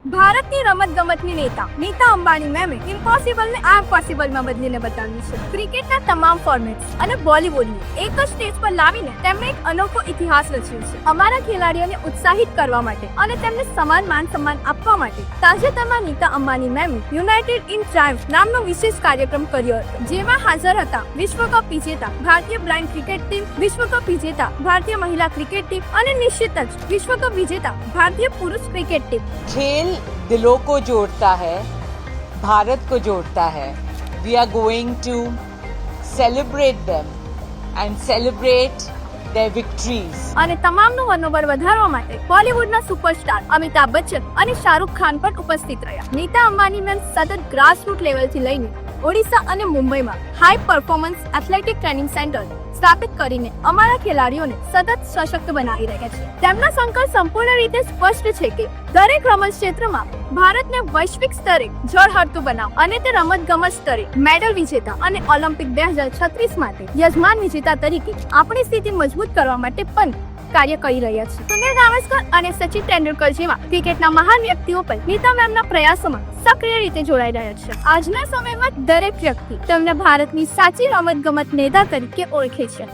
ભારતની રમતગમતની નેતા નીતા અંબાણી મેમે ઇમ્પોસિબલ ને આ પોસિબલ માં બદલીને બતાવ્યું છે. ક્રિકેટના તમામ ફોર્મેટ્સ અને બોલિવૂડને એક જ સ્ટેજ પર લાવીને તેમણે એક અનોખો ઇતિહાસ રચ્યો છે. અમારા ખેલાડીઓને ઉત્સાહિત કરવા માટે અને તેમને સમાન માન સન્માન આપવા માટે તાજેતરમાં નીતા અંબાણી મેમે યુનાઇટેડ ઇન ટ્રાયમ્ફ નામનો વિશેષ કાર્યક્રમ કર્યો હતો, જેમાં હાજર હતા વિશ્વકપ વિજેતા ભારતીય બ્લાઇન્ડ ક્રિકેટ ટીમ, વિશ્વકપ વિજેતા ભારતીય મહિલા ક્રિકેટ ટીમ અને નિશ્ચિત જ વિશ્વકપ વિજેતા ભારતીય પુરુષ ક્રિકેટ ટીમ. खेल दिलों को जोड़ता है, भारत को जोड़ता है. We are going to celebrate them and celebrate their victories. અને તમામનું મનોબળ વધારવા માટે બોલિવૂડના સુપરસ્ટાર અમિતાભ બચ્ચન અને શાહરૂખ ખાન પણ ઉપસ્થિત રહ્યા. નીતા અંબાણી મેમ સતત ગ્રાસરૂટ લેવલથી લઈને ઓડિશા અને મુંબઈમાં high performance athletic training centre સ્થાપિત કરીને અમારા ખેલાડીઓને સતત સશક્ત બનાવી રહ્યા છે. તેમના સંકલ્પ સંપૂર્ણ રીતે સ્પષ્ટ છે કે દરેક રમત ક્ષેત્રમાં ભારતને વૈશ્વિક સ્તરે ઝળહળતું બનાવ અને તે રમતગમત સ્તરે મેડલ વિજેતા અને ઓલિમ્પિક 2036 માટે યજમાન વિજેતા તરીકે આપણી સ્થિતિ મજબૂત કરવા માટે પણ કાર્ય કરી રહ્યા છે. સુનિલ ગાવસ્કર અને સચિન તેંડુલકર જેવા ક્રિકેટના મહાન વ્યક્તિઓ પણ નીતા મેમના પ્રયાસોમાં સક્રિય રીતે જોડાઈ રહ્યા છે. આજના સમયમાં દરેક વ્યક્તિ તેમને ભારતની સાચી રમતગમત નેતા તરીકે ઓળખે છે.